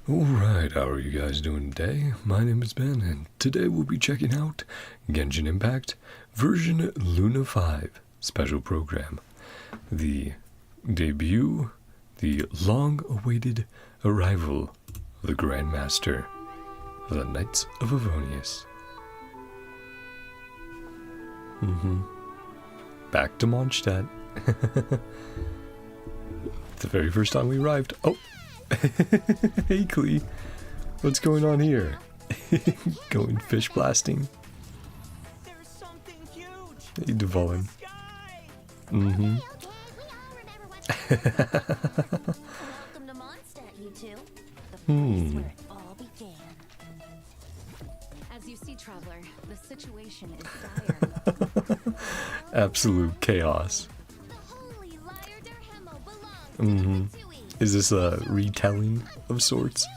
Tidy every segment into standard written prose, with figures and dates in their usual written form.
Alright, how are you guys doing today? My name is Ben, and today we'll be checking out Genshin Impact version Luna 5 special program. The debut, the long-awaited arrival of the Grandmaster of the Knights of Favonius. Back to Mondstat. The very first time we arrived. Oh! Hey Klee, what's going on here? Going fish blasting? There's something huge. Hey Devon. Welcome to Mondstat, you two. The place where it all began. As you see, traveler, the situation is dire. Absolute chaos. The holy liar Derhemo belongs to the Is this a retelling of sorts?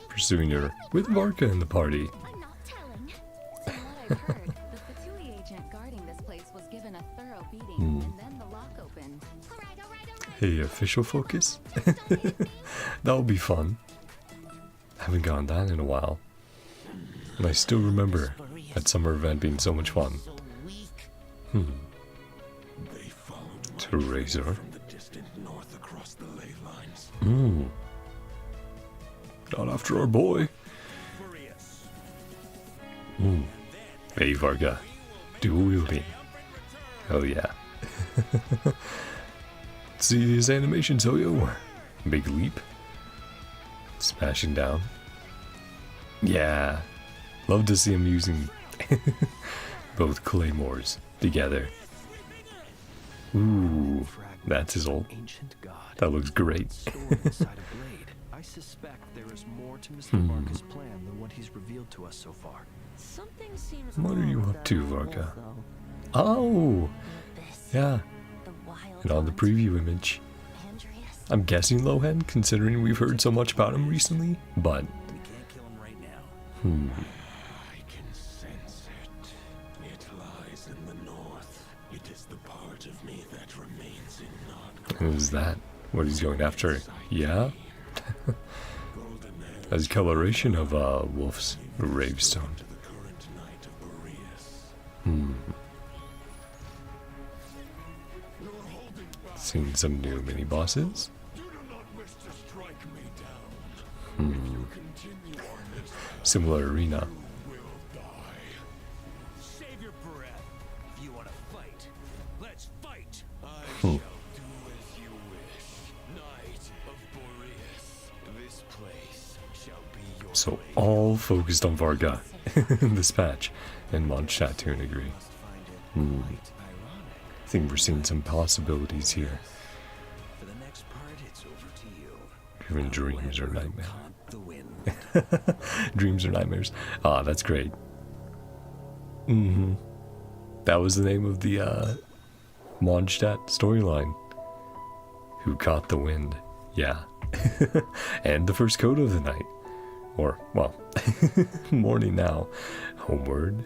Pursuing her with Varka in the party. I'm not telling. From what I've heard, the Fatui agent guarding this place was given a thorough beating, and then the lock opened. Hey, official focus? That'll be fun. Haven't gone that in a while. And I still remember that summer event being so much fun. To Razor. From the distant north across the ley lines. Not after our boy. Hey Varga. Dual wielding. Hell yeah. See his animation, Soyo. Big leap. Smashing down. Yeah. Love to see him using both claymores together. Ooh, that's his ult. That looks great. I suspect there is more to Mr. Varka's plan than what he's revealed to us so far. Something seems What are you wrong up with to, the Varka? wolf, Oh, though. yeah. The wild And on the hunt. preview image. Andreas. I'm guessing Lohen, considering we've heard so much about him recently, but... We can't kill him right now. I can sense it. It lies in the north. It is the part of me that remains in NodKrai. Is that what he's going after? Yeah? Golden hair As coloration of Wolf's gravestone. to the current knight of Boreas. Seen some new mini bosses. You do not wish to strike me down. If you continue on this path, Similar arena. you will die. Save your breath. If you want to fight, let's fight. I shall do as you wish. Knight of Boreas. This place shall be your So grave. all focused on Varga in this patch, and Mondstat to a degree. I think we're seeing some possibilities here. For the next part, it's over to you. Even dreams or nightmares. The wind. Dreams or nightmares. Ah, that's great. That was the name of the Mondstat storyline. Who caught the wind? Yeah. And the first code of the night. Or, well, morning now. Homeward.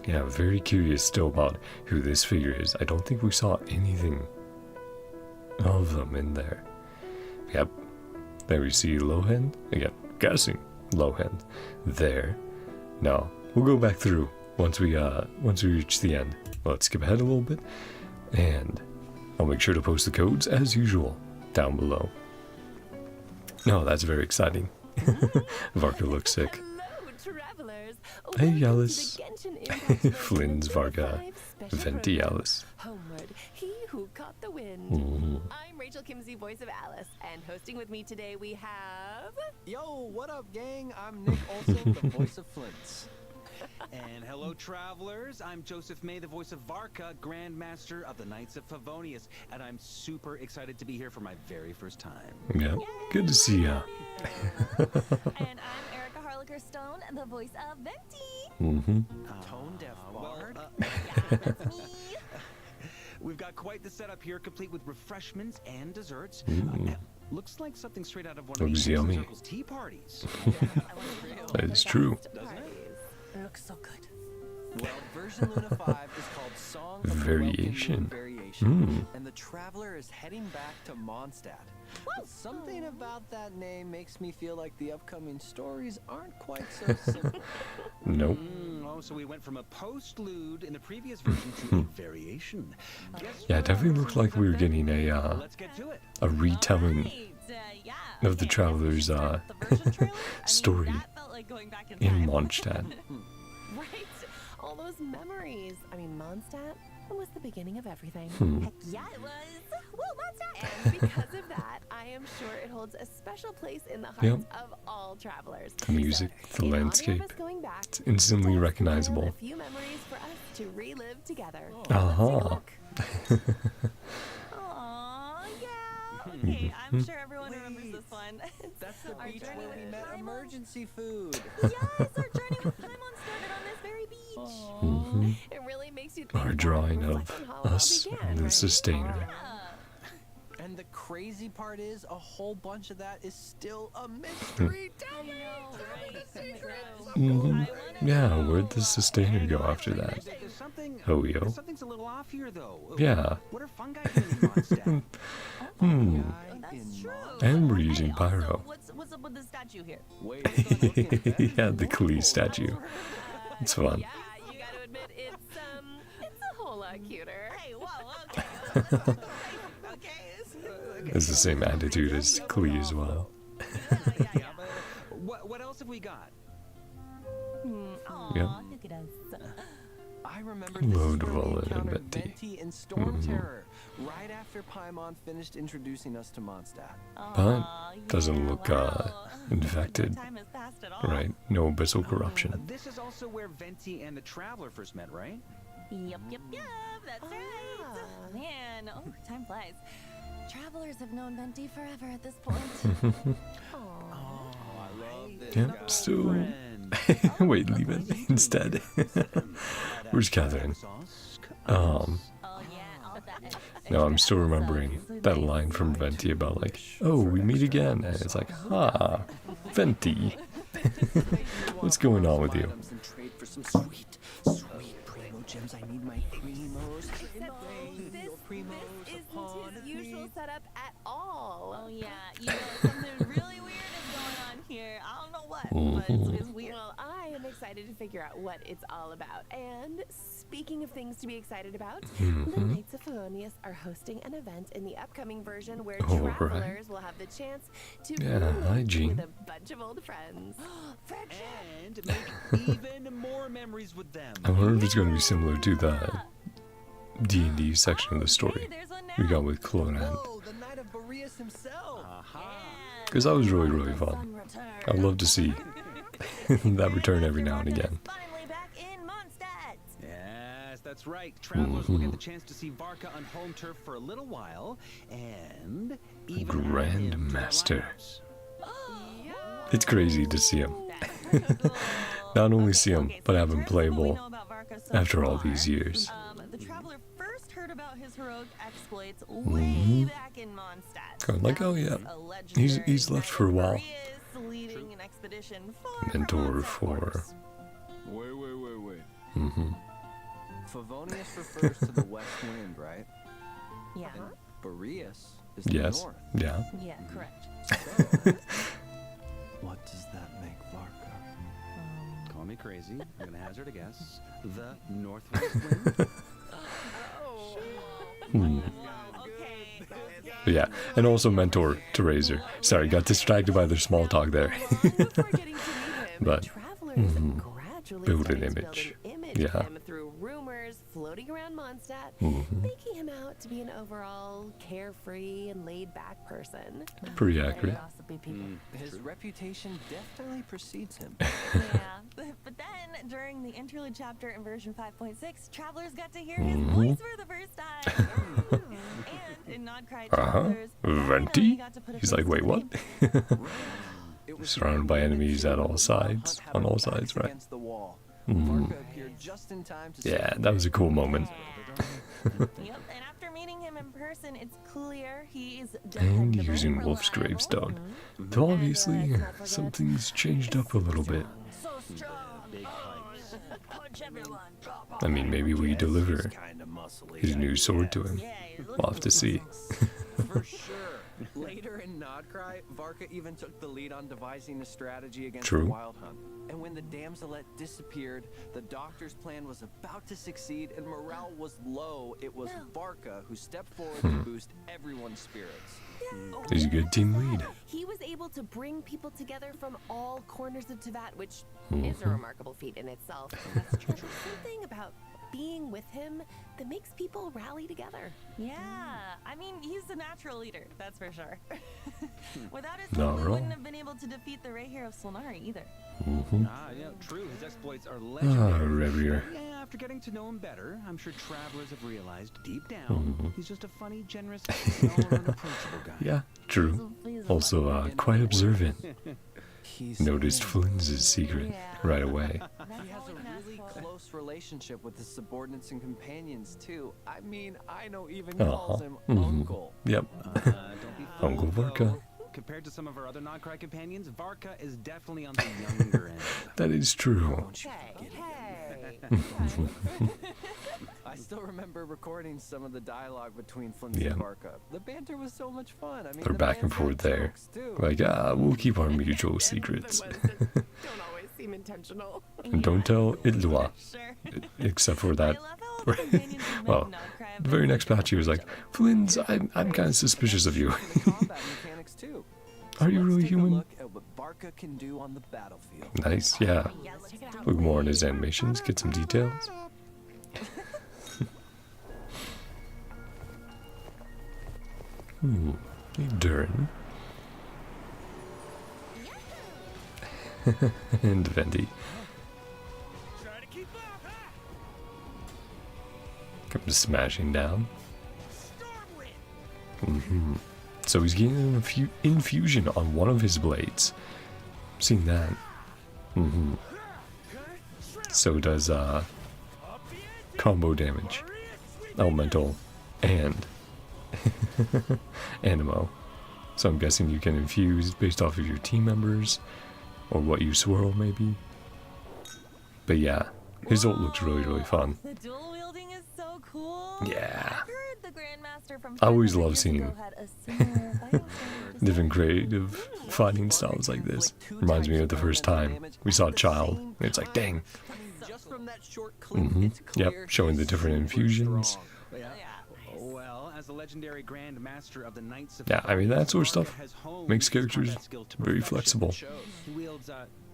Yeah, very curious still about who this figure is. I don't think we saw anything of them in there. Yep. There we see Lohen. Again, guessing Lohen. There. Now, we'll go back through once we reach the end. Let's skip ahead a little bit. And I'll make sure to post the codes as usual down below. No, that's very exciting. Varka looks sick. Hello, travelers. Hey, Welcome to Alice. the Genshin Impact version Flynn's Varga. 5 special Venti program. Alice. Homeward, he who caught the wind. I'm Rachel Kimsey, voice of Alice, and hosting with me today we have... Yo, what up, gang? I'm Nick Olson, the voice of Flint's. And hello, travelers. I'm Joseph May, the voice of Varka, Grandmaster of the Knights of Favonius, and I'm super excited to be here for my very first time. Yeah, good to see ya. And I'm Erica Harlicker-Stone, the voice of Venti. Tone deaf bard. Yeah, that's me. We've got quite the setup here, complete with refreshments and desserts. Looks like something straight out of one of Looks the yummy. Circle's tea parties. That is true. Looks so good. Well, version Luna 5 is called Song of the Variation. Welcome Moon Variation, and the traveler is heading back to Mondstat. But something about that name makes me feel like the upcoming stories aren't quite so simple. Nope. Oh, so we went from a postlude in the previous version to a variation. Guess Yeah, it what? definitely looked like we were getting Let's get to it. a retelling of the traveler's story in Mondstat. Right? All those memories. I mean, Mondstat was the beginning of everything. Heck yeah, it was. Woo, Mondstat! And because of that, I am sure it holds a special place in the hearts Yep. of all travelers. The music, So, the in honor of landscape, us going back, it's instantly let's recognizable. build a few memories for us to relive together. Uh-huh. Aw, yeah. Okay, I'm sure everyone remembers this one. That's the Our beach journey where we with met Paimon. emergency food. Yes, our journey with Paimon started on this very beach. Mhm. It really makes you think Our back, drawing reflect of on how it all us began, and the right? sustainer. Yeah. And the crazy part is, a whole bunch of that is still a mystery. I know, right? Mhm. Yeah, where'd the sustainer go after that? There's something. Oh, yo. Something's a little off here, though. Yeah. What are fungi doing in Mondstat? Hmm. That's true. And we're Hey, using also, pyro. What's up with the statue here? Wait, it's not looking better Yeah, than the normal. Klee statue. It's fun. Yeah, you gotta admit, it's a whole lot cuter. Hey, whoa, okay. Okay. It's the same attitude as Klee as well. Yeah. What else have we got? Aw, Yep. look at us. I remember this Load is of where all we in encountered Venti. Venti and Storm Mhm. Terror, right after Paimon finished introducing us to Mondstat. Aw, doesn't yeah, look, wow. infected. No time has passed at all. Right? No abyssal corruption. This is also where Venti and the Traveler first met, right? Yep, that's right. Ah. Man, oh, time flies. Travelers have known Venti forever at this point. Aw. Oh, I love this Yep, guy. still. Friend. Wait, leave it instead. Where's Catherine? Oh, yeah, all that. No, I'm still remembering that line from Venti about like, oh, we meet again. And it's like, ah, Venti. What's going on with you? Items and trade for some sweet primo gems. I need my primos. Except this isn't his usual setup at all. Oh, yeah, you know, something really weird is going on here. I don't know what, but it's weird. Well, I am excited to figure out what it's all about. And speaking of things to be excited about, the Knights of Favonius are hosting an event in the upcoming version where All right. travelers will have the chance to Yeah, reunite hi, Jean. with a bunch of old friends. And make even more memories with them. I wonder if it's going to be similar to the D&D section of the Hey, story there's one now. we got with Clonan. Whoa, the Knight of Boreas himself. Aha. Because that was really, really fun. I'd love to see that return every now and again. Finally back in Mondstat. Yes, that's right. Travelers will get the chance to see Varka on home turf for a little while, and even add him to the Grandmaster. lineups. It's crazy to see him. Not only see him, but have him playable after all these years. The traveler first heard about his heroic exploits way back in Mondstadt. Going like, oh yeah, A he's legendary left knight for a of while. Boreas leading an expedition far from Mentor Mondstadt for. borders. Wait. Hmm. Favonius refers to the west wind, right? Yeah. And Boreas is the Yes. north. Yeah. Yeah, correct. What does that make Varka? Call me crazy. I'm gonna hazard a guess. The northwest wind. Hmm. Okay. But yeah, and also mentor to Razor. Sorry, got distracted by their small talk there. Long before getting to meet him, But, travelers gradually build an started to image. build an image Yeah. of him through rumors floating around Mondstadt, making him out to be an overall carefree and laid-back person. Pretty accurate. Gossipy people. His reputation definitely precedes him. Yeah, but then during the interlude chapter in version 5.6, travelers got to hear his voice for the first time. And in NodKrai travelers, Venti? finally got to put a He's face like, to wait, the what? name. It was Surrounded by enemies at all sides. Hunt had On our all backs sides, right? against the wall. Varka appeared just in time to Yeah, save that was a cool moment. Yep, and after meeting him in person, it's clear he is And dependable, using Wolf's reliable, gravestone. Though obviously, something's changed up a little bit. so strong. Big pipes. I mean, maybe we deliver Kinda muscly, his I new sword to guess. him. We'll have to see. For sure. Later in NodKrai, Varka even took the lead on devising a strategy against True. the Wild Hunt. And when the damselette disappeared, the doctor's plan was about to succeed and morale was low. It was Varka who stepped forward to boost everyone's spirits. He's a good team lead. He was able to bring people together from all corners of Teyvat, which is a remarkable feat in itself. That's true. There's something about being with him that makes people rally together. Yeah, I mean, he's the natural leader, that's for sure. Without his Not help, we wrong. wouldn't have been able to defeat the Ray Hero of Solnari either. Yeah, true. His exploits are Ah, legendary. Revier. Yeah, after getting to know him better, I'm sure travelers have realized deep down he's just a funny, generous, approachable guy. Yeah, true. Also, quite observant. He's Noticed Flynn's secret right away. He has a really close relationship with his subordinates and companions too. I mean, Aino even calls him Uncle. Yep. Don't be Uncle fooled, Varka. though. Compared to some of our other NodKrai companions, Varka is definitely on the younger end. That is true. Don't you forget it. I still remember recording some of the dialogue between Flynn Yeah. and Varka. The banter was so much fun. I mean, They're the back and bands had forth there. jokes, too. Like, we'll keep our mutual secrets. Don't always seem intentional. And don't tell Idlua, Sure. except for that. I love how all the companions in Well, NodKrai have the very been next patch he was like, Flynn's, I'm kind of suspicious of you. The combat mechanics too. Are you Let's really take a human? look at what Varka can do on the battlefield. Nice, yeah. Yeah, let's check it out. Look more in his animations, get some details. Hey, Durin. And Vendi. Try to keep up, huh? Comes smashing down. Stormwind. So he's getting an infusion on one of his blades. Seen that. So does combo damage, elemental, and animo. So I'm guessing you can infuse based off of your team members, or what you swirl maybe. But yeah, his ult looks really fun. The dual wielding is so cool. Yeah. I heard the Grandmaster from I always 500 love years seeing ago had a similar fighting style. Different creative fighting styles like this. Reminds me of the first time we saw Child. And it's like, dang. I mean, just from that short clip, it's clear Yep, showing the he's different super infusions. strong. Well, as the legendary Grand Master of the Knights of Yeah, I mean, that sort of Varka stuff has honed makes his characters combat skill to very perfection. flexible. He wields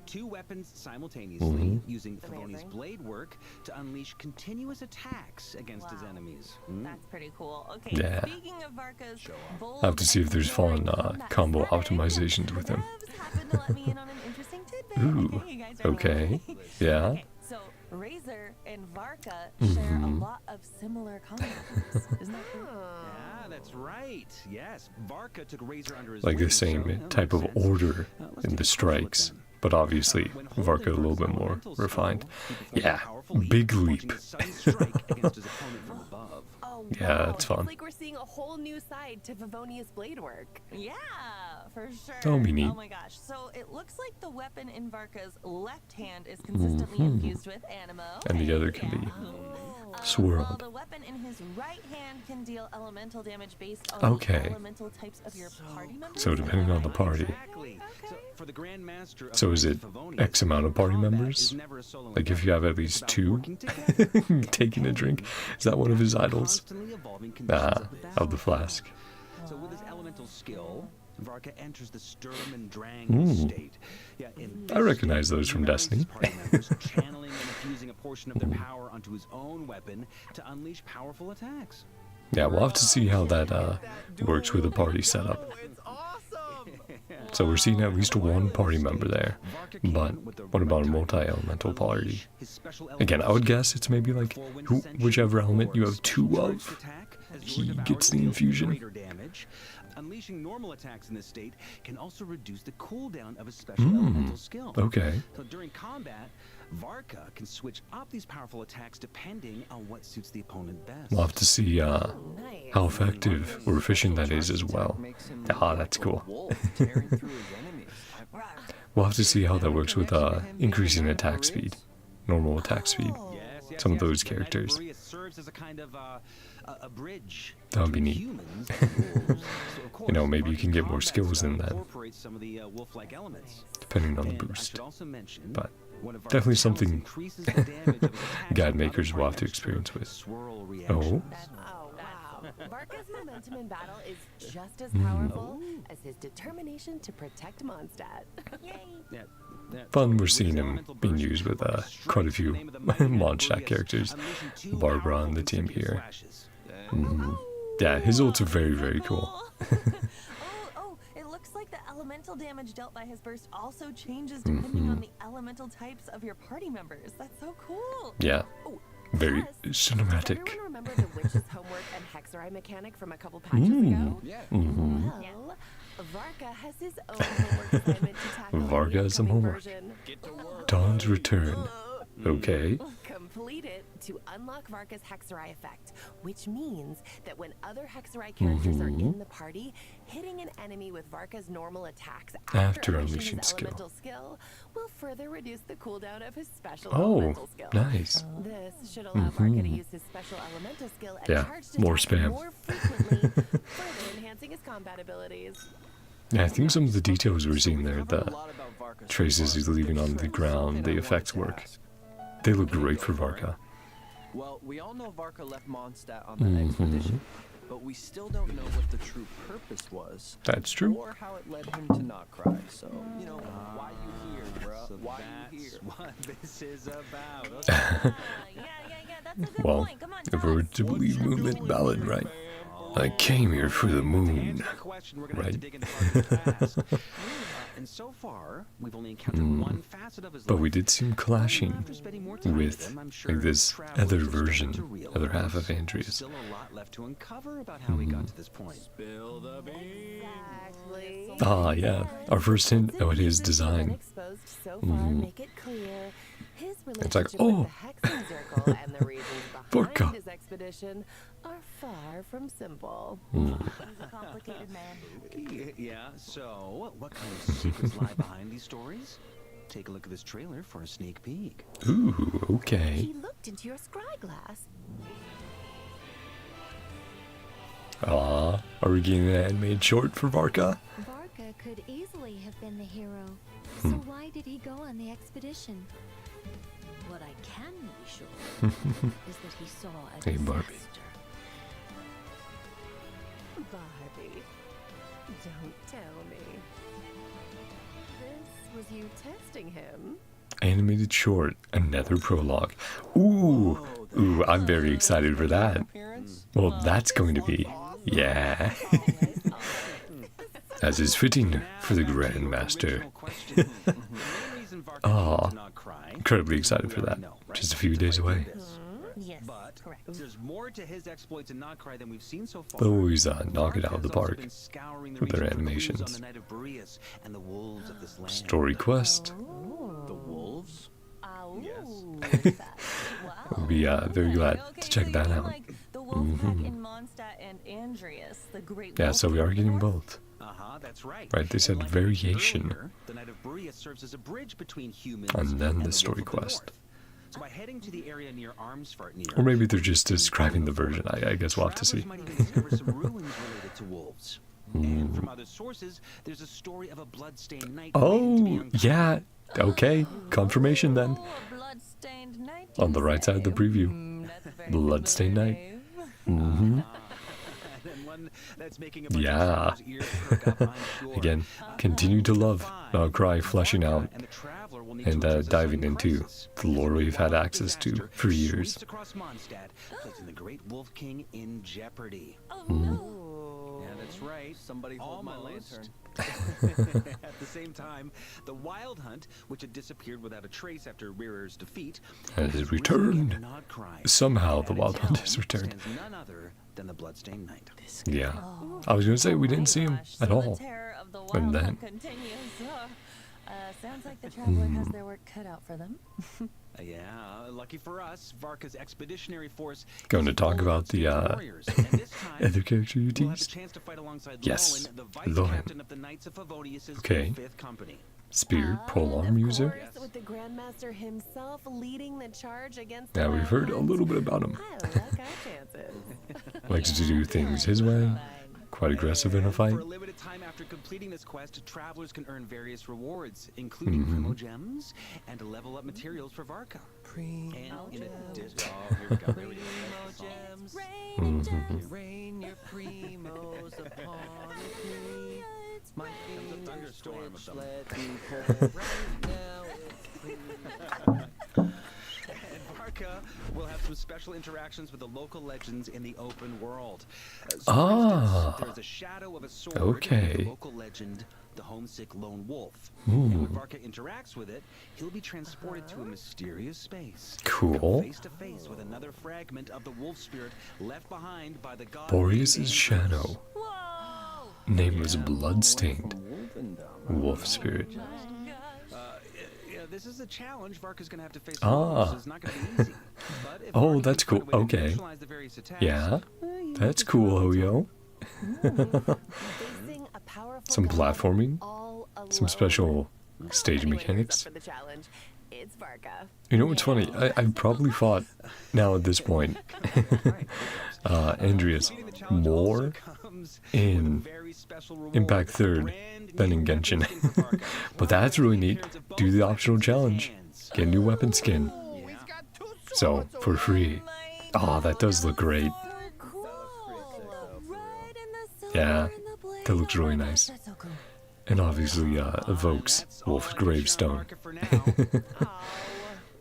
two weapons simultaneously, using Favoni's Amazing. blade work to unleash continuous attacks against his enemies. That's pretty cool. Okay, Yeah. speaking of Varka's bold I'll have to see if there's fun combat combo setting, optimizations with him. the devs happened to let me in on an interesting tidbit. Ooh, Okay, you guys are okay, ready? yeah. Okay, so Razor and Varka share a lot of similar combat moves. Isn't that cool? Yeah, that's right. Yes, Varka took Razor under his Like the wing, same so, that type of makes sense. order Let's in take the a closer look strikes. then. But obviously, When Varka a holding little bit his more elemental refined. skill, he performs Yeah, a powerful leap, big launching leap. a sudden strike against his opponent from above. Oh, Yeah, wow. that's fun. It's like we're seeing a whole new side to Favonia's blade work. Yeah, for sure. That'll be neat. Oh my gosh. So it looks like the weapon in Varka's left hand is consistently infused with animo. And the other can be While swirled. the weapon in his right hand can deal elemental damage based on Okay. the elemental types of your party members. So depending on the party. Exactly. So, for the Grand Master of So is the it Favonians, X amount of party combat members? is never a solo Like if endeavor. you have at It's least about two working together. taking a drink? Is that one of his idols? Constantly evolving conditions Ah, of the of the battlefield. flask. So with his elemental skill, Varka enters the Sturm and Drang Ooh. state. Yeah, in I this recognize state, those he from unites Destiny. his party members, channeling and infusing a portion of their power onto his own weapon to unleash powerful attacks. Yeah, we'll have to see how that works with the party setup. Oh, it's awesome! So we're seeing at least one party member there. But what about a multi-elemental party? Again, I would guess it's maybe like whichever element you have two of, he gets the infusion. Unleashing normal attacks in this state can also reduce the cooldown of a special elemental skill. Okay. So during combat, Varka can switch up these powerful attacks depending on what suits the opponent best. We'll have to see Nice. how effective or efficient that is as well. Ah, that's cool. Tearing through his enemies. We'll have to see how that works with increasing attack speed. normal attack speed. Some of those characters. It serves as a kind of a bridge. That would be neat. Humans and wolves. So of You know, course, maybe you Varka's can get more combat skills style in that, incorporates some of the wolf-like elements. depending on the And I boost. should also mention, But one of definitely Varka's talents something increases the damage of his attacks guide with makers will have to other experience with. swirl Oh, reactions. Oh, wow. Varka's momentum in battle is just as powerful as his determination to protect Mondstadt. Yay. Yeah, yeah. fun. We're With seeing his him elemental being burst, used with Varka quite a strikes few the name of the mighty Mondstat Galore, characters. unleashing two Barbara on the powerful team consecutive here. flashes. Yeah, his ults are very, very cool. Oh, it looks like the elemental damage dealt by his burst also changes depending on the elemental types of your party members. That's so cool. Yeah, very Plus, does cinematic. everyone remember the witch's homework and hexerai mechanic from a couple patches ago? Yeah. Well, Varka has his own homework assignment to tackle in the Varka has some upcoming homework. version. Dawn's Return. Okay. Complete it to unlock Varka's hexerai effect, which means that when other hexerai characters are in the party, hitting an enemy with Varka's normal attacks After unleashing unleashing his skill. elemental skill will further reduce the cooldown of his special Oh, elemental skill. nice. This should allow Varka to use his special elemental skill and Yeah, charged more attack spam. more frequently, further enhancing his combat abilities. Yeah, I think some of the details we're seeing there, Covered a the lot about Varka so traces far. he's leaving on the Something ground, I the wanted effects to work. ask. They look great for Varka. Well, we all know Varka left Mondstat on that expedition, but we still don't know what the true purpose was. That's true. Or how it led him to NodKrai. So, you know, why you here, bruh? So Why you that's here? what this is about. Yeah, that's a good Well, point. Come on, if tell we're us. to believe movement ballad, right? I came here for the moon. Right. And so far, we've only encountered one facet of his But life. we did see him clashing After spending more time with him, I'm sure like this travelers other will start version, to realize other half of there's Andreas. still a lot left to uncover about how we got to this point. Spill the beans. Exactly. Ah, yeah. Our first hint Since at his the pieces we've been design. exposed so far make it clear his It's like, relationship oh. with the hexing circle and the reasons Varka. behind his expedition are far from simple. He's a complicated man. Yeah, so what kind of secrets lie behind these stories? Take a look at this trailer for a sneak peek. Ooh, okay. He looked into your scry glass. Ah, are we getting an animated short for Varka? Varka could easily have been the hero. So why did he go on the expedition? What I can be sure is that he saw a Hey, disaster. Barbie. Barbie, don't tell me. This was you testing him. Animated short, another prologue. Ooh, ooh, I'm very excited for that. Well, that's going to be, yeah. As is fitting for the Grandmaster. Ah, incredibly excited for that. Just a few days away. Yes, But correct. there's more to his exploits in NodKrai than we've seen so far. They'll always knock it out of the Varka has also park been scouring the with their region for clues animations. on the Night of Boreas and the wolves of this land. Story quest. The wolves? Ow. Yes. Wow. We'll be very glad to check so that you mean out. Like the wolf pack in Mondstadt and Andreas, the great Yeah, wolf so we are from the getting north? both. That's right. Right, they said And like I mentioned variation. earlier, the Night of Boreas serves as a bridge between humans And then the wolf story of the quest. north. So by heading to the area near Armsvartnir, Or maybe they're just describing the version. I guess we'll have to see. travelers might even discover some ruins related to wolves. And from other sources, there's a story of a bloodstained knight waiting to be Oh, uncovered. yeah. Okay, confirmation then. Oh, a bloodstained knight, On you the right side of the say? preview. That's very Bloodstained knight. brave. Mm-hmm. And one that's making a bunch Yeah. of travelers' ears perk up, I'm sure. Again, continue to love NodKrai fleshing out And the traveler will need and to address a diving sudden into crisis. the lore we've had Wild access to disaster for years. sweeps across Mondstadt, placing the Great Wolf King in jeopardy. Oh Hmm. no. Yeah, that's right. Somebody hold my Almost. lantern. At the same time, the Wild Hunt, which had disappeared without a trace after Rearer's defeat, Has risen returned. again in NodKrai. Somehow the And Wild its Hunt helm has returned. stands none other than the Bloodstained Knight. Yeah. Oh. I was gonna say we didn't see him Gosh, at so all. The terror of the And wild then- hunt continues. Sounds like the traveler has their work cut out for them. Yeah, lucky for us, Varka's expeditionary force Going is to talk full about of the outstanding warriors, and this time, other character you we'll have the teased. chance to fight alongside Yes, Lohen, the vice Lohen. captain of the Knights of Favonius' Okay. 5th Company. Spear polearm user. Of course, with the Grandmaster himself leading the charge against Yeah, the we've heard a Wild little bit about him. I like our chances. Likes to do things his way. Quite aggressive in a fight. For a limited time after completing this quest, travelers can earn various rewards, including primo gems and level up materials for Varka. And in addition, oh, here we go. Here we go. Gems. Rain your primos upon me. My Comes a thunderstorm of them. let me pour right now. And Varka will have some special interactions with the local legends in the open world. So for Ah. instance, there's a shadow of a sword Okay. with the local legend, the homesick lone wolf. And when Varka interacts with it, he'll be transported to a mysterious space. Cool. Face to face with another fragment of the wolf spirit left behind by the god. Boreas's shadow. Whoa! Name was Bloodstained. Wolf spirit. Yeah, this is a challenge Varka's gonna have to face. Ah. So it's not gonna be easy. But if Oh, Varka that's can find cool. a way to Okay. neutralize the various attacks, Yeah, that's cool, Hoyo. Facing a powerful Some god platforming, all some alone. special stage Anyone who's up mechanics. for the challenge, it's Varka. You know what's funny? I've probably fought, now at this point, Andreas more in Impact 3rd than in Genshin. But that's really neat. Do the optional challenge. Get a new weapon skin. So, for free. Oh, that does look great. Cool. Red and the silver Yeah, and the blade. that looks really nice. That's so cool. And obviously evokes Wolf's gravestone.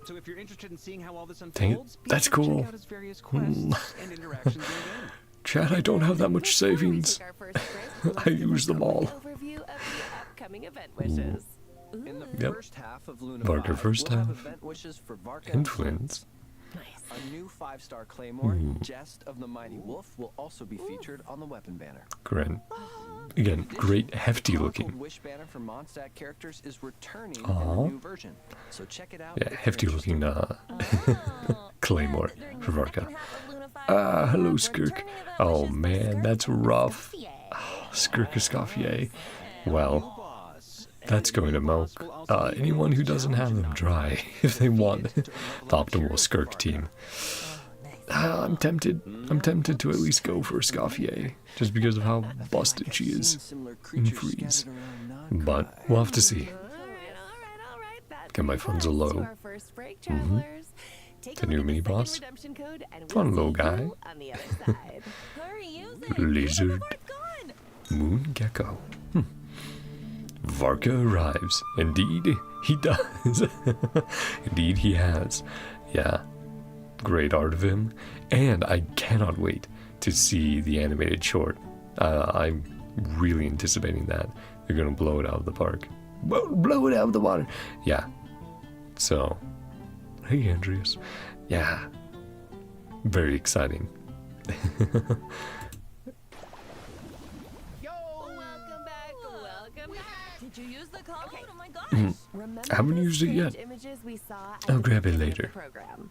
So if you're interested in seeing how all this Dang it, unfolds, be that's sure to check cool. out his various quests and interactions in the game. Chad, I don't have that much savings. Take our first break. I used them all. Overview of the upcoming event wishes. In the Yep. first half of Luna Varka 5, first we'll have half. event wishes for Varka And twins. A new 5-star claymore, Jest of the Mighty Wolf, will also be featured on the weapon banner. Great. Again, great, hefty The looking. Wish banner for Mondstat characters is returning in Aw. the new version, so check it out. Yeah, if you're hefty looking Oh. claymore During for the Varka. second half of Luna 5, Ah, hello, we're Skirk. turning event Oh wishes for man, Skirk that's and rough. Scafier. Skirk Escoffier. Well, Boss. that's going to milk anyone who doesn't have them dry if they want the optimal Skirk team. I'm tempted. I'm tempted to at least go for Escoffier, just because of how busted she is in Freeze. But we'll have to see. All right. That Get my brings funds us a to low. our first break, travelers. Take The a new look at mini second boss. redemption code, and Fun we'll little see guy. you on the other side. Hurry, use it. Lizard. Before it's gone. Moon Gecko. Varka arrives. Indeed, he does. Indeed, he has. Yeah. Great art of him. And I cannot wait to see the animated short. I'm really anticipating that. They're going to blow it out of the park. Blow it out of the water. Yeah. So, hey, Andreas. Yeah. Very exciting. Welcome back. Did you use the code? Oh my gosh. Remember I haven't those used it strange yet. Images we saw at I'll the grab it beginning of the later. program?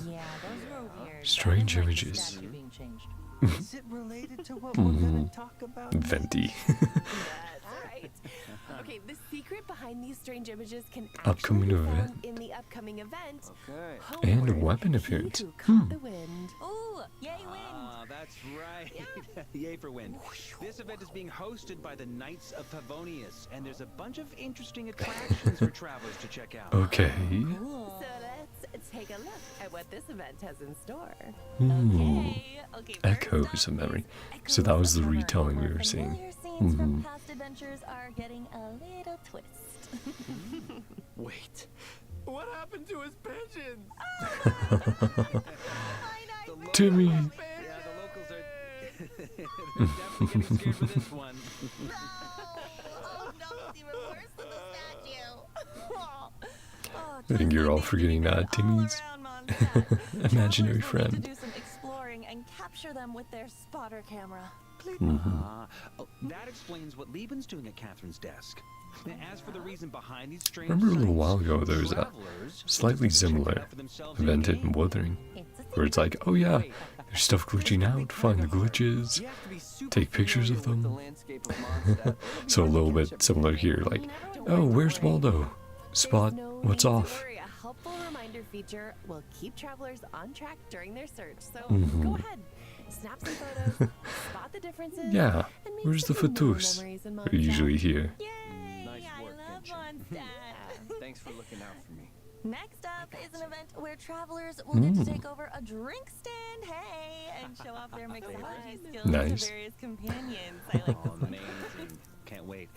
Yeah, those were weird. Strange I didn't like the images. statue being changed. Is it related to what we're going to talk about? Venti. That's right. Okay, the secret behind these strange images can Upcoming actually be event. found in the upcoming event. Okay. And a Homeward, weapon He appearance. Who Caught the Wind. Ooh, yay wind. Ah, that's right. Yay for wind. This event is being hosted by the Knights of Favonius, and there's a bunch of interesting attractions for travelers to check out. Okay. So let's take a look at what this event has in store. Okay, Echoes of memory. So that was the retelling we were seeing. Familiar scenes from past adventures are getting a little twist. Wait. What happened to his pension? Timmy. Yeah, the locals are they're definitely getting scared for this one. Oh no, it's even worse than the statue. I think you're all forgetting Timmy's imaginary friend. To do some exploring and capture them with their spotter camera. That explains what Lieben's doing at Catherine's desk. Now, as for the reason behind these strange Remember a little sights, while ago there was a travelers slightly can check it similar out for themselves event in-game. in Wuthering, where it's like, oh yeah, There's stuff glitching out, find the glitches, You have to be super take pictures of familiar with them. the landscape of Mondstat. So a little bit similar here, like, oh, where's Waldo? Spot, what's off? A helpful reminder feature will keep travelers on track during their search. So Mhm. go ahead, snap some photos, spot the differences. Yeah, and make where's the some more photos? memories in They're Mondstat. usually here. Yay! Nice I work, love Genshin. Mondstat. Thanks for looking out for me. Next up is an event where travelers will get to take over a drink stand, hey, and show off their mixology skills Nice. to various companions. I like Oh, this one. amazing. Can't wait.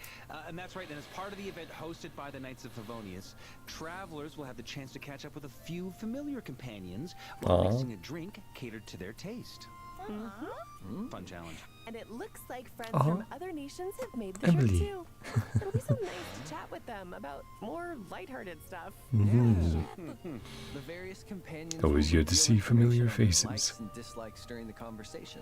And that's right, and as part of the event hosted by the Knights of Favonius, travelers will have the chance to catch up with a few familiar companions while Aw. mixing a drink catered to their taste. Uh-huh. Fun challenge. And it looks like friends Aw. from other nations have made the Emily. trip too. It'll be so nice to chat with them about more lighthearted stuff. Mhm. The various companions Always will good to reveal see familiar information on faces. likes and dislikes during the conversation.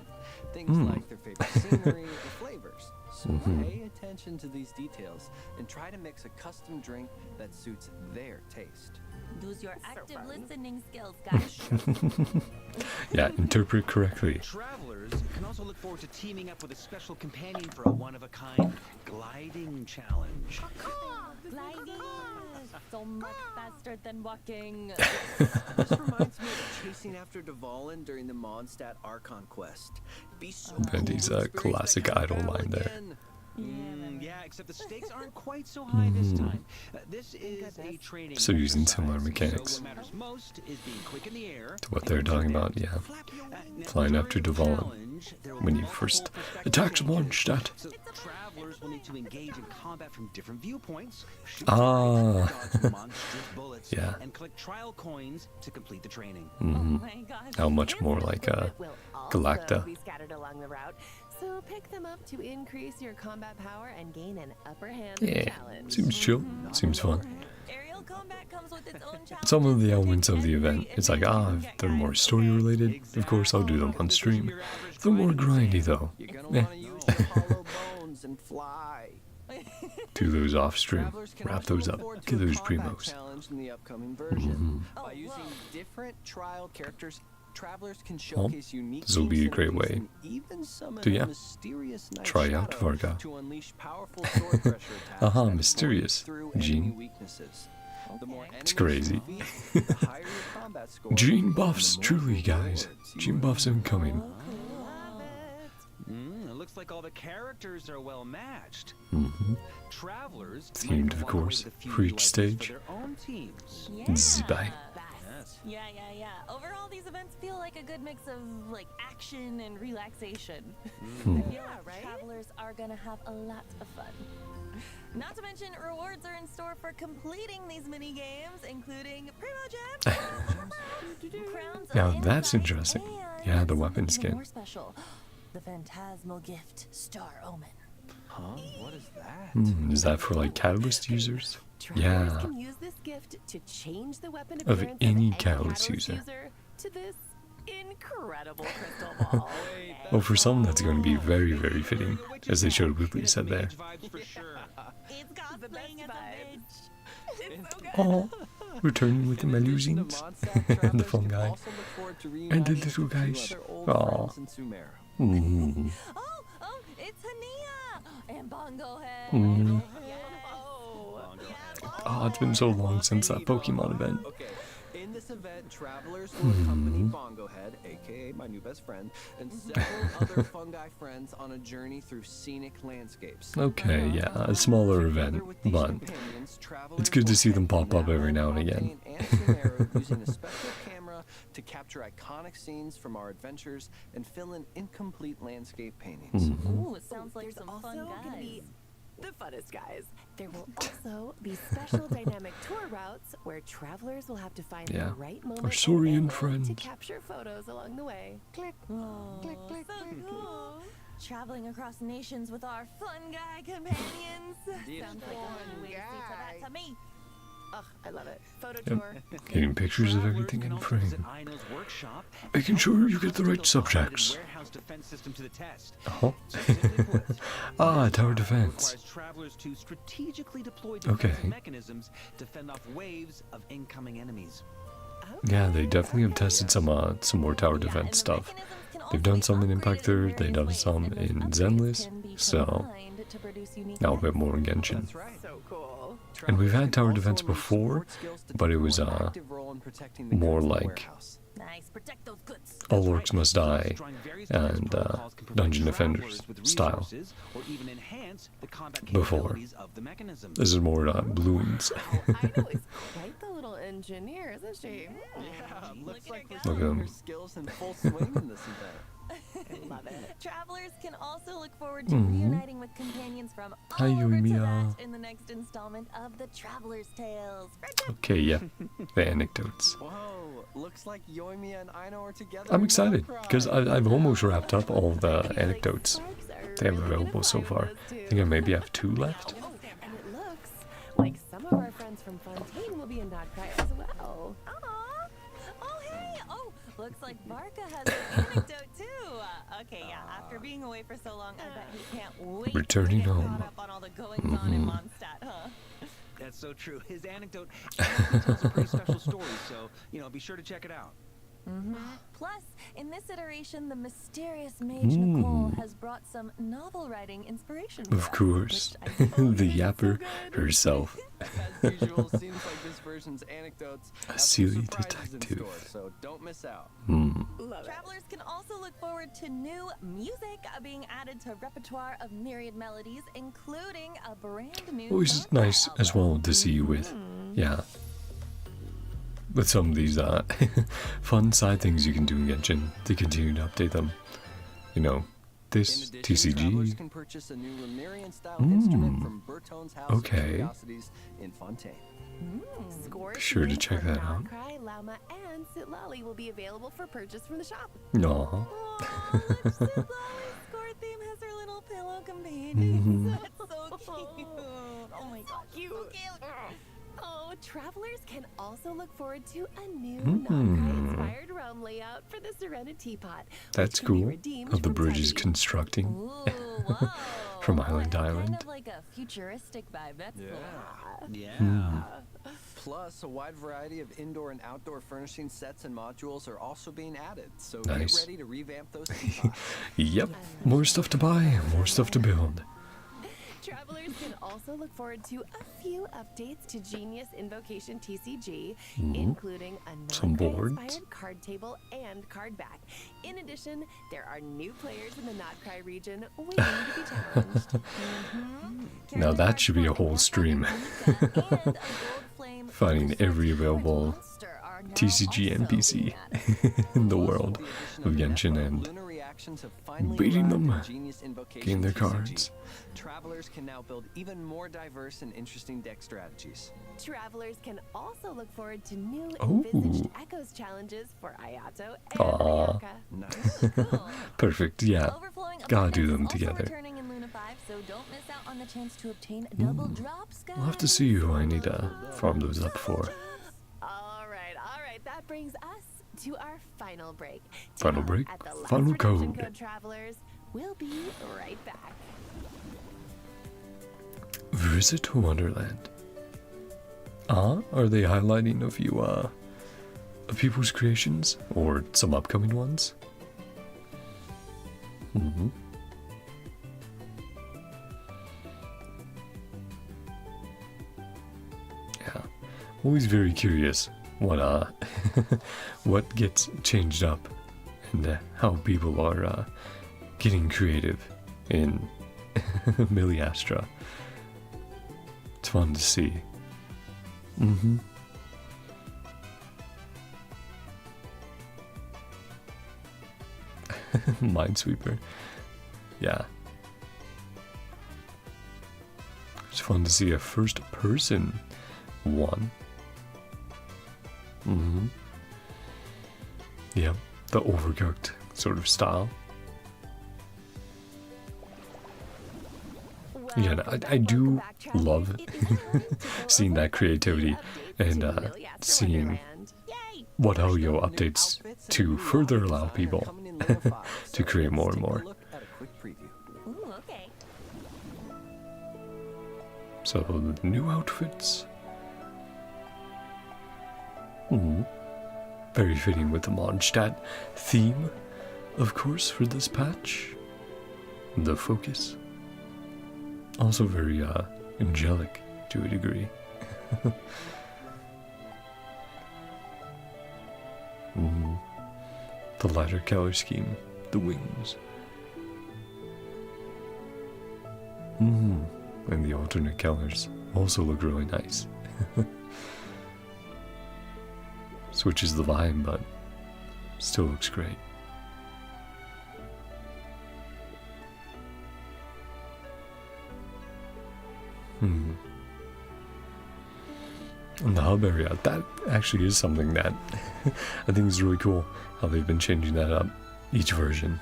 Things Mm. like their favorite scenery or flavors. So Mhm. pay attention to these details and try to mix a custom drink that suits their taste. Use your So active fun. listening skills, guys. Yeah, interpret correctly. Travelers can also look forward to teaming up with a special companion for a one-of-a-kind gliding challenge. Gliding. So much faster than walking. This reminds me of chasing after Dvalin during the Mondstat Archon quest. Be so cool Bendy's to experience classic that kind of idol battle line there. again. Yeah, except the stakes aren't quite so high this Mhm. time. This is a training So using similar exercise, mechanics. So what matters most is being quick in the air. To what they're talking about, yeah. Flying after Dvalin when he first attacks Mondstat. So travelers will need to engage in combat from different viewpoints, shoot Ah. dodge monstrous bullets, Yeah. and collect trial coins to complete the training. Oh Mhm. my gosh. How much more like Will also Galacta. be scattered along the route, so pick them up to increase your combat power and gain an upper hand in the Yeah, challenge. seems chill, seems fun. Aerial combat comes with its own challenge. Some of the elements of the event, it's like, if they're more story related, of course I'll do them on stream. If they're more grindy though, You're gonna eh, want to use your hollow bones and fly. do those off stream, Travelers can wrap also those look up, forward to get a those combat primos. challenge in the upcoming version. Oh, By using whoa. different trial characters, travelers can showcase unique this'll be a team great synergies way and even summon to, a yeah, mysterious night try out shadow Varka. to unleash powerful sword pressure attacks Aha, that mysterious. break through Gene. enemy weaknesses. The more It's enemies crazy. you defeat, the higher your combat score, Gene and the buffs, more truly guys. rewards you Gene earn. buffs incoming. Love it. It looks like all the characters are well matched. Mhm. Travelers might Themed, even of walk away course, with a few for each new ideas stage. for their own teams. Yeah. Zibai. Yes. Yeah. Overall, these events feel like a good mix of like action and relaxation. Hmm. I feel Yeah, like right? travelers are gonna have a lot of fun. Not to mention, rewards are in store for completing these mini games, including Primo Gems, Crowns of Now that's Insight, interesting. and Yeah, the something weapon even skin. more special, the phantasmal gift, Star Omen. Huh? What is that? Is that for like catalyst users? Travelers Yeah. can use this gift to change the weapon Of appearance any of catalyst user. to this incredible crystal ball. Oh, for some that's going to be very, very fitting, as they showed Whitley said there. It's cosplaying as a bitch. It's so good. Oh, returning with the Melusines and the fungi and the little guys. Aw. Mm. Oh, it's Hania and Bongo Head. Mm. Yes. Oh, it's been so long since that Pokemon event. Okay. In this event, travelers will accompany Bongo Head, aka my new best friend, and several other fungi friends on a journey through scenic landscapes. Okay, yeah, a smaller event, Together with these but companions, travelers it's good to will see them head to pop up every now and again. Mountain and Zenless using a special camera to capture iconic scenes from our adventures and fill in incomplete landscape paintings. Ooh, it sounds like There's some also fun gonna guys. be the funnest guys. There will also be special dynamic tour routes where travelers will have to find Yeah. the right moment Our and Saurian angle friend. to capture photos along the way. Oh, so cool. Traveling across nations with our fun guy companions. Sounds like a fun way to see that to me. Ugh, I love it. Photo Yep. tour. Getting pictures of Travelers everything can in also frame. visit Aino's workshop and Making help sure put you get the right custom-built subjects. automated warehouse defense system to the test. Uh-huh. So simply put, Ah, this tower job defense. requires travelers to strategically deploy Okay. defensive mechanisms to fend off waves of incoming enemies. Yeah, they definitely have tested some more tower Yeah, defense and the stuff. mechanisms They've done some in Impact 3rd, they've done some in Zenless, so now a bit more in Genshin. So cool. And we've had tower defense before, but it was more like Nice, protect those goods. all orcs must die and dungeon defenders style. Before. This is more balloons. Ido is quite the little engineer, isn't she? Yeah, looks like we're Look at seeing him. her skills in full swing in this event. I love it. Travelers can also look forward to reuniting with companions from Hi, all over Yoimiya. Tibet in the next installment of the Traveler's Tales. Okay, yeah, the anecdotes. Whoa, looks like Yoimiya and Aino are together. I'm in excited NodKrai. because I've almost wrapped up all the anecdotes they have available so far. I think I maybe have 2 left. Oh, and it looks like some of our friends from Fontaine will be in NodKrai as well. Aw. Oh, hey. Oh, looks like Varka has an anecdote, too. Okay, yeah, after being away for so long, I bet he can't wait Returning to get home. caught up on all the goings-on in Mondstat, huh? That's so true. His anecdote actually tells a pretty special story, so, be sure to check it out. Plus, in this iteration, the mysterious mage Nicole has brought some novel writing inspiration for Of us, course, which I suppose the is so yapper good. herself. As usual, seems like this version's anecdotes have some silly surprises in detective. store, so don't miss out. Love it. Travelers can also look forward to new music being added to repertoire of myriad melodies, including a brand new. Always Varka nice as album. well to see you with, with some of these fun side things you can do in Genshin to continue to update them. This In addition, travelers TCG. can purchase a new Lemurian-style instrument from Bertone's House Okay. of Curiosities in Fontaine. Scores Be sure to made check for that out. NodKrai, Llama, and Sitlali will be available for purchase from the shop. Aw. Aw, look, Siblai's score theme has her little pillow companions. That's so cute. Oh my gosh, so cute. Oh, travelers can also look forward to a new NodKrai-inspired realm layout for the Serenity Teapot. That's which can be cool. redeemed Of the from bridges Tidy. constructing. Ooh, whoa. From island to Kind island. of like a futuristic vibe. That's cool. Yeah. Plus, a wide variety of indoor and outdoor furnishing sets and modules are also being added, so Nice. get ready to revamp those teapots. Yep, more stuff to buy, more stuff to build. Travelers can also look forward to a few updates to Genius Invocation TCG, including a Some boards. NodKrai-inspired card table and card back. In addition, there are new players in the NodKrai region waiting to be challenged. Now that should be a whole stream. Finding every available TCG NPC in the world of Genshin and Lunar reactions have finally beating arrived them, in Genius Invocation getting their TCG. cards. Travelers can now build even more diverse and interesting deck strategies. Travelers can also look forward to new Ooh. envisaged Echoes challenges for Ayato and Aw. Ayaka. Nice. Perfect, yeah. Gotta do them also together. returning in Luna 5, so don't miss out on the chance to obtain double drops, guys. We'll have to see who I need to farm those up for. All right, that brings us to our final break. Final Down break? At the last Final redemption code. Travelers, we'll be right back. Visit Wonderland. Are they highlighting a few of people's creations or some upcoming ones? Yeah, always very curious what what gets changed up and how people are getting creative in Miliastra. It's fun to see. Minesweeper. Yeah. It's fun to see a first person one. Yeah, the overcooked sort of style. Yeah, I do love seeing that creativity and seeing what Ho-Yo updates to further allow people to create more and more. Ooh, okay. So, the new outfits. Very fitting with the Mondstat theme. of course, for this patch. The focus. Also very angelic to a degree. The lighter color scheme, the wings. And the alternate colors also look really nice. Switches the vibe, but still looks great. And the hub area, that actually is something that I think is really cool, how they've been changing that up each version.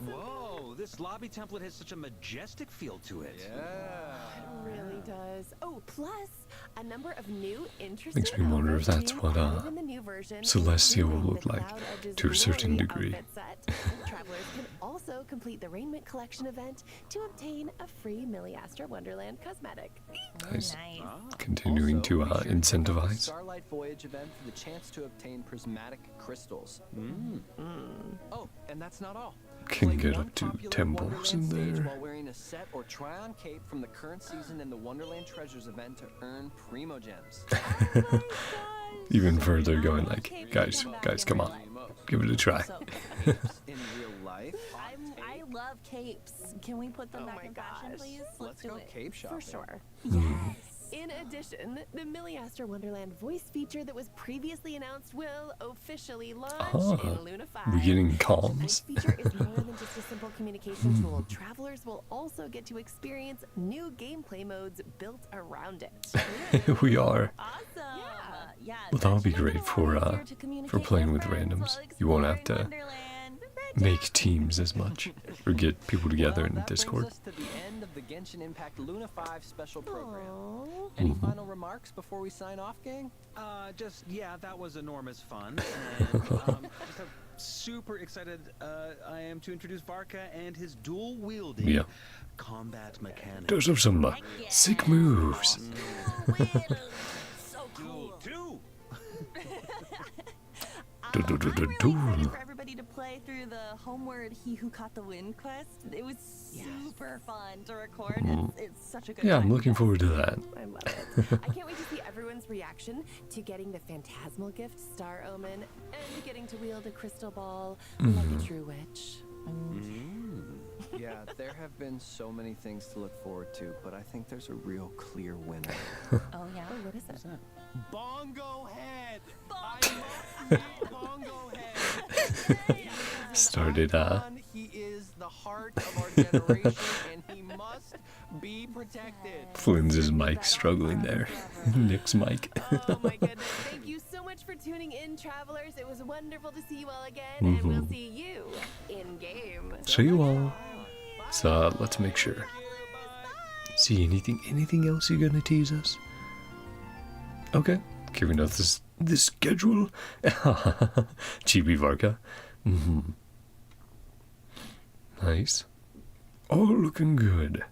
Whoa, this lobby template has such a majestic feel to it. It really does. Oh, plus a number of new interesting Makes me wonder if that's what Celestia will look like to a certain degree. Travelers can also complete the Raiment Collection event to obtain a free Milliastra Wonderland cosmetic. Nice. Nice. Continuing to Also, be sure check out the incentivize. Starlight Voyage event for the chance to obtain prismatic crystals. Oh, and that's not all. Can Play get one up to popular 10 balls in Wonderland stage there. while wearing a set or try-on cape from the current season in the Wonderland Treasures event to earn Primo Gems. Even further going like, guys, come on, give it a try. In real life, I love capes. Can we put them Oh back my in fashion, gosh. please? let's do go it. cape shopping. For sure. Hmm. In addition, the Milliastra Wonderland voice feature that was previously announced will officially launch in Luna 5. We're getting This comms. feature is more than just a simple communication tool. Travelers will also get to experience new gameplay modes built around it. We are. Awesome. Yeah. Well, that'll be that's great for easier to communicate playing with friends randoms. while You won't have exploring to Wonderland. make teams as much or get people together in that Discord. brings us to the end of the Genshin Impact Luna 5 special program. Aww. Any final remarks before we sign off, gang? That was enormous fun. And just how super excited I am to introduce Varka and his dual wielding Yeah. combat mechanics. Those are some sick moves. So cool. Two. Do, do, do, I'm do, really do. excited for everybody to play through the Homeward He Who Caught the Wind quest. It was super fun to record. It's such a good Yeah, time. I'm looking forward to that. I love it. I can't wait to see everyone's reaction to getting the phantasmal gift Star Omen and getting to wield a crystal ball like a true witch. Yeah, there have been so many things to look forward to, but I think there's a real clear winner. Oh, yeah? Oh, what is it? Bongo Head! I must meet Bongo Head! Started He is the heart of our generation, and he must be protected. Flynn's mic struggling there. Nick's mic. Oh my goodness. Thank you so much for tuning in, travelers. It was wonderful to see you all again, and we'll see you in game. See you all. So let's make sure. See anything else you're gonna tease us? Okay, giving us this schedule. Chibi Varka. Nice. All looking good.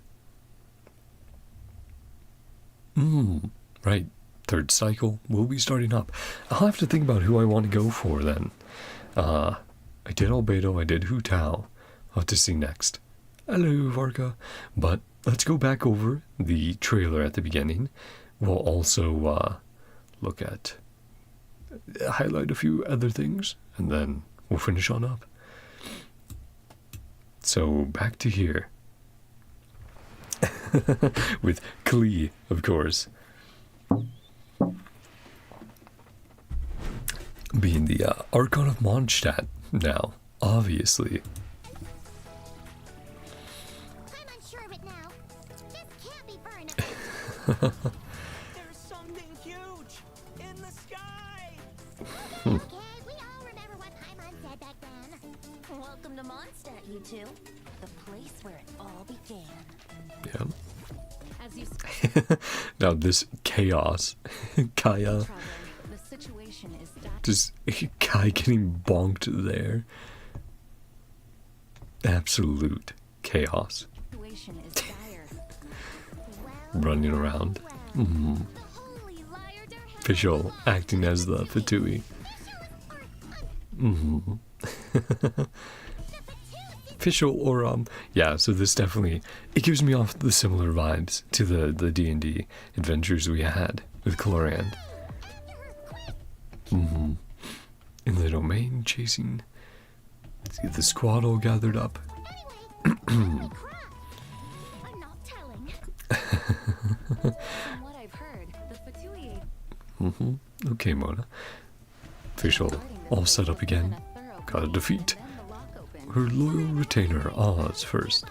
Right. Third cycle will be starting up. I'll have to think about who I want to go for then. I did Albedo, I did Hu Tao. I'll have to see next. Hello, Varka. But let's go back over the trailer at the beginning. We'll also look at, highlight a few other things, and then we'll finish on up. So back to here. With Klee, of course. Being the Archon of Mondstat now, obviously. I'm unsure of it now. This can't be far enough. There's something huge in the sky. Okay, we all remember what Paimon said back then. Welcome to Mondstat, you two. The place where it all began. Yeah. As you Now this chaos, Kaya, traveler, the situation is that just Kai getting bonked there. absolute chaos. Situation is dire. Running around. Official acting as the Fatui. Official or yeah, so this definitely, it gives me off the similar vibes to the D&D adventures we had with Galore. In the domain, chasing. Let's get the squad all gathered up. I'm not telling. From what I've heard, the Fatui Okay, Mona. Official all set up again. Gotta defeat her loyal retainer, Oz, first.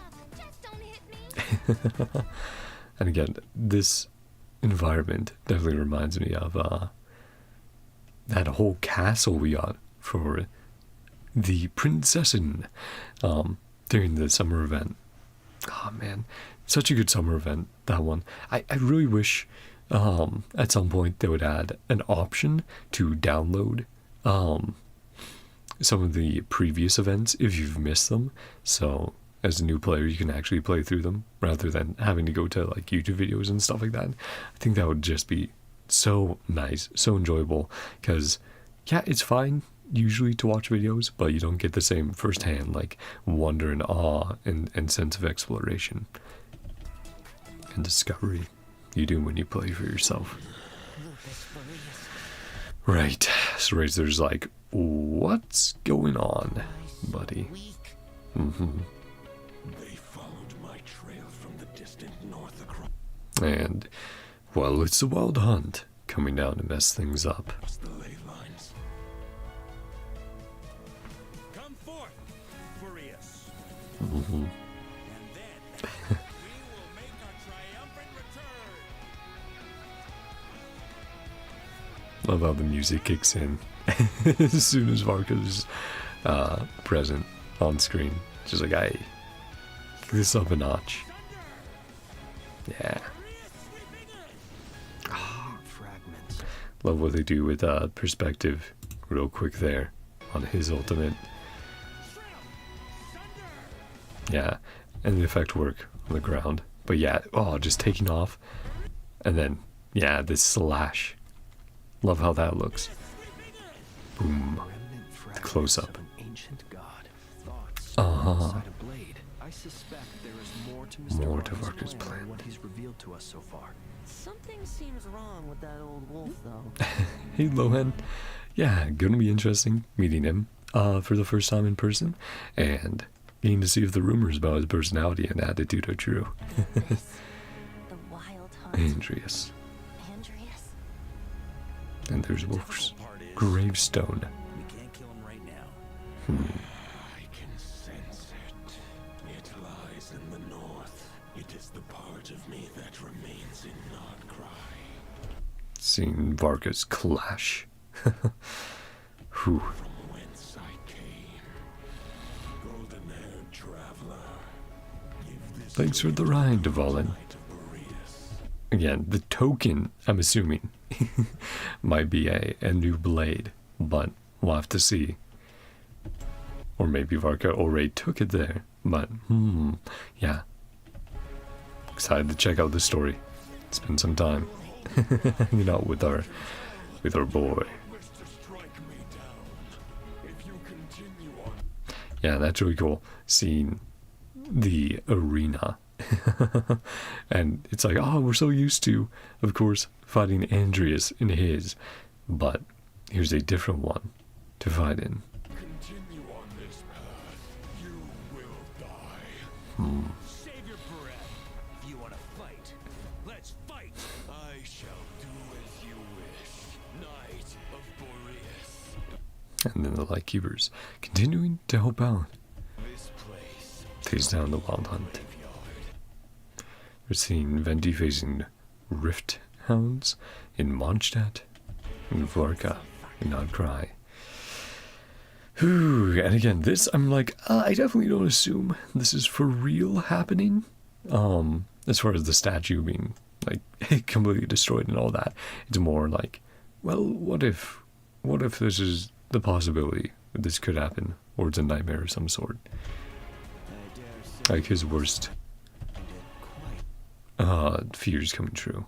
And again, this environment definitely reminds me of that whole castle we got for the Prinzessin during the summer event. Oh man, such a good summer event, that one. I really wish at some point they would add an option to download some of the previous events if you've missed them, so as a new player you can actually play through them rather than having to go to like YouTube videos and stuff like that. I think that would just be so nice, so enjoyable, because yeah, it's fine usually to watch videos, but you don't get the same firsthand like wonder and awe and sense of exploration and discovery you do when you play for yourself. Right, so Razor's like, what's going on, buddy? They followed my trail from the distant north across And, well, it's the Wild Hunt coming down to mess things up. the ley lines. Come forth, Furious. And then we will make our triumphant return. Love how the music kicks in as soon as Varka's present on screen. Just like, hey, kick this up a notch. Yeah. Fragments. Love what they do with perspective real quick there on his ultimate. Yeah, and the effect work on the ground. But yeah, oh, just taking off. And then, yeah, this slash. Love how that looks. Boom. The close up. Uh-huh. I suspect there is more to More Mr. to Varka's Varka's plan than plan. what he's revealed to us so far. Something seems wrong with that old wolf, though. Hey, Lohen. Yeah, gonna be interesting meeting him for the first time in person and getting to see if the rumors about his personality and attitude are true. The Wild Hunt. Andreas. Andreas. And there's Wolf's Difficult part is, gravestone. we can't kill him right now. I can sense it. It lies in the north. It is the part of me that remains in NodKrai. Seeing Varka's clash. Whew. From whence I came. Golden-haired traveler. Give this Thanks for to the me ride, the Dvalin. light of Boreas. Again, the token, I'm assuming, might be a new blade, but we'll have to see. Or maybe Varka already took it there, but yeah. Excited to check out the story. Spend some time hanging out with our boy. Wish to strike me down. If you continue on, Yeah, that's really cool. Seeing the arena. And it's like, oh, we're so used to, of course, fighting Andreas in his, but here's a different one to fight in. continue on this path, you will die. Save your breath. If you want to fight, let's fight. I shall do as you wish, Knight of Boreas. And then the Lightkeepers continuing to help out. This place, Takes down the Wild Hunt. graveyard. We're seeing Venti facing Rift Hounds in Mondstat and Varka in NodKrai. Whew, and again, this, I'm like, I definitely don't assume this is for real happening. As far as the statue being, like, completely destroyed and all that. It's more like, well, what if this is the possibility that this could happen, or it's a nightmare of some sort. Like his worst fears coming true.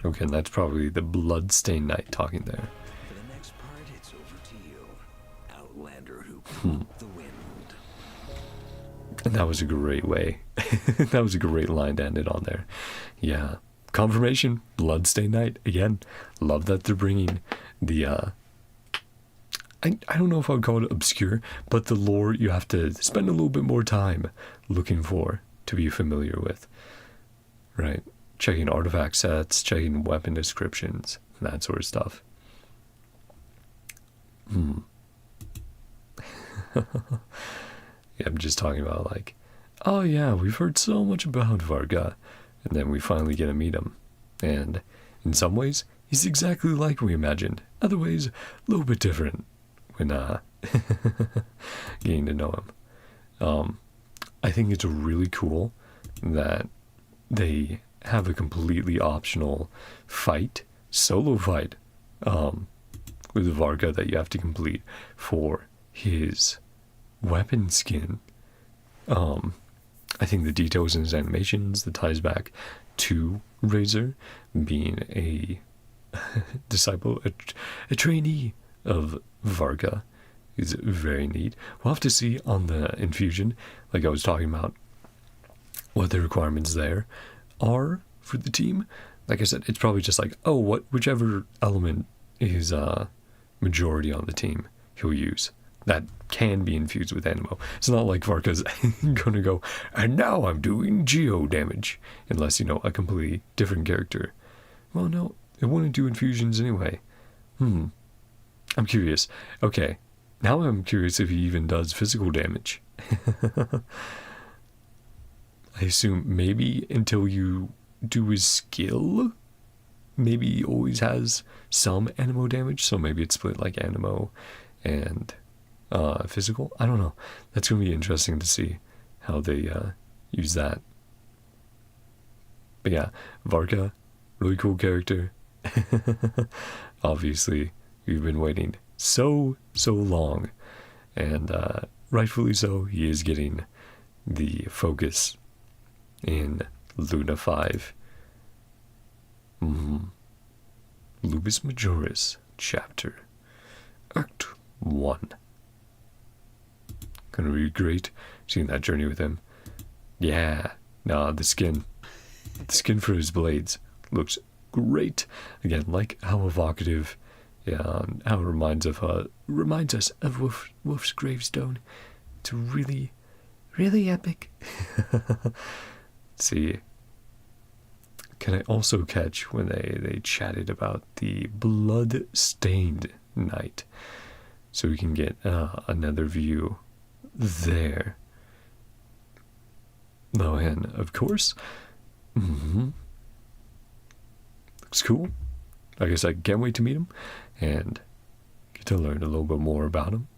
Okay, and that's probably the bloodstained knight talking there. For the next part, it's over to you, Outlander who called the wind. And that was a great way. That was a great line to end it on there. Yeah. Confirmation, bloodstained knight. Again, love that they're bringing the, I don't know if I would call it obscure, but the lore you have to spend a little bit more time looking for to be familiar with. Right? Checking artifact sets, checking weapon descriptions, and that sort of stuff. Yeah, I'm just talking about like, oh yeah, we've heard so much about Varka, and then we finally get to meet him. And in some ways, he's exactly like we imagined. Other ways, a little bit different when getting to know him. I think it's really cool that they have a completely optional fight, solo fight, with Varka that you have to complete for his weapon skin. I think the details in his animations, the ties back to Razor being a disciple, a trainee of Varka is very neat. We'll have to see on the infusion, like I was talking about, what the requirements there are for the team. Like I said, it's probably just like, oh, whichever element is majority on the team he'll use. That can be infused with Animo. It's not like Varka's gonna go, and now I'm doing geo damage, unless, you know, a completely different character. Well, no, it wouldn't do infusions anyway. I'm curious. Okay, now I'm curious if he even does physical damage. I assume maybe until you do his skill, maybe he always has some Animo damage, so maybe it's split like Animo and physical. I don't know. That's gonna be interesting to see how they use that. But yeah, Varka, really cool character. Obviously, we've been waiting so long, and rightfully so. He is getting the focus in Luna 5. Lupus Majoris, chapter Act 1. Gonna be great seeing that journey with him. Yeah, nah, the skin for his blades looks great. Again, like how evocative, yeah, and how it reminds us of Wolf's gravestone. It's really epic. See, can I also catch when they chatted about the bloodstained knight, so we can get another view there. Lohen, of course. Looks cool. I guess I can't wait to meet him and get to learn a little bit more about him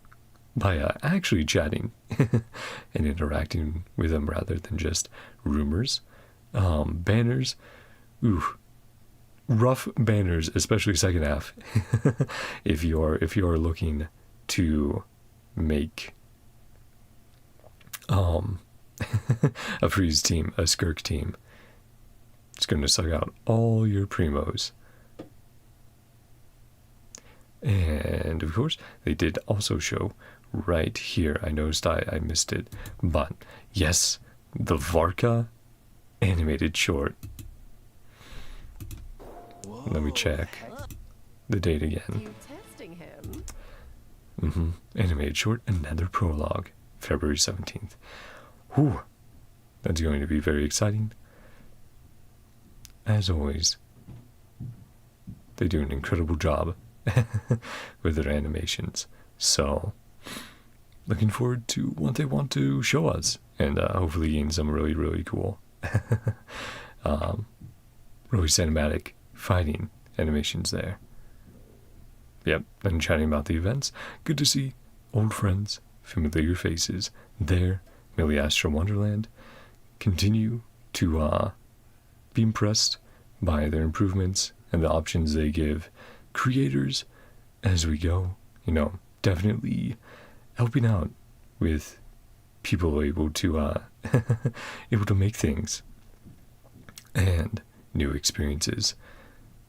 by actually chatting and interacting with him rather than just rumors. Banners, rough banners, especially second half. if you're looking to make a freeze team, a skirk team, it's going to suck out all your primos. And of course, they did also show right here. I noticed I missed it, but yes, the Varka animated short. Let me check the date again. You testing him? Animated short, another prologue, February 17th. Whew. That's going to be very exciting. As always, they do an incredible job with their animations. So, looking forward to what they want to show us, and hopefully gain some really cool, really cinematic fighting animations there. Yep, and chatting about the events. Good to see old friends, familiar faces there. Miliastra Wonderland. Continue to be impressed by their improvements and the options they give creators as we go. You know, definitely helping out with people able to able to make things and new experiences.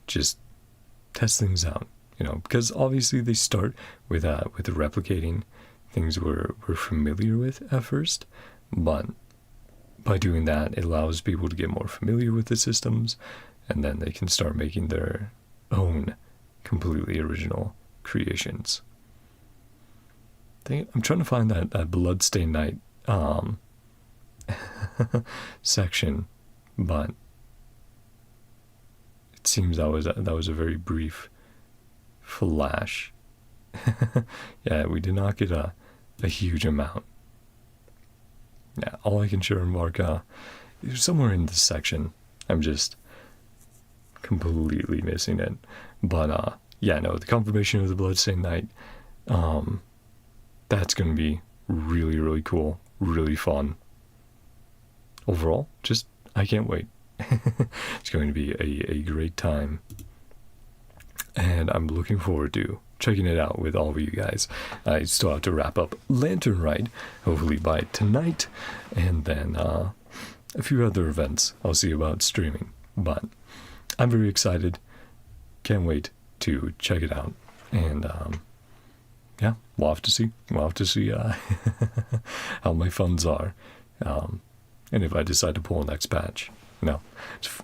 Just test things out, you know, because obviously they start with replicating things we're familiar with at first, but by doing that, it allows people to get more familiar with the systems, and then they can start making their own completely original creations. I'm trying to find that bloodstained night section, but it seems that was a very brief flash. Yeah, we did not get a huge amount. Yeah, all I can share in varka is somewhere in this section. I'm just completely missing it. But yeah, no, the confirmation of the bloodstained night, that's gonna be really, really cool, really fun. Overall, just I can't wait. It's going to be a great time, and I'm looking forward to checking it out with all of you guys. I still have to wrap up Lantern Ride, hopefully by tonight, and then a few other events I'll see about streaming. But I'm very excited. Can't wait to check it out. And yeah, we'll have to see. We'll have to see how my funds are, and if I decide to pull a next patch. No,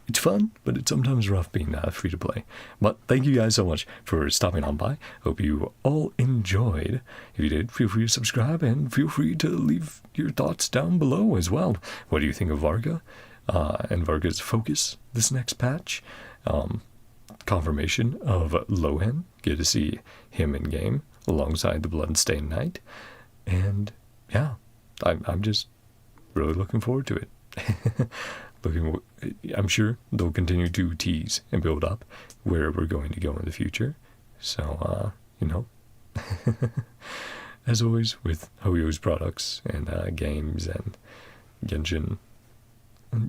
it's fun, but it's sometimes rough being free to play. But thank you guys so much for stopping on by. Hope you all enjoyed. If you did, feel free to subscribe, and feel free to leave your thoughts down below as well. What do you think of varka and varka's focus this next patch? Confirmation of Lohen. Get to see him in game alongside the bloodstained knight, and yeah, I'm just really looking forward to it. I'm sure they'll continue to tease and build up where we're going to go in the future. So, you know, as always with Hoyo's products and games and Genshin,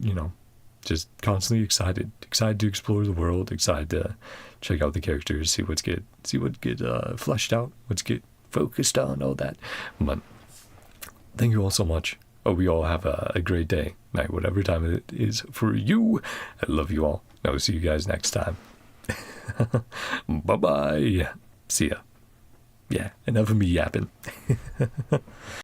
you know, just constantly excited to explore the world, excited to check out the characters, see what get fleshed out, what's get focused on, all that. But thank you all so much. Hope you all have a great day, night, whatever time it is for you. I love you all. I will see you guys next time. Bye-bye. See ya. Yeah, enough of me yapping.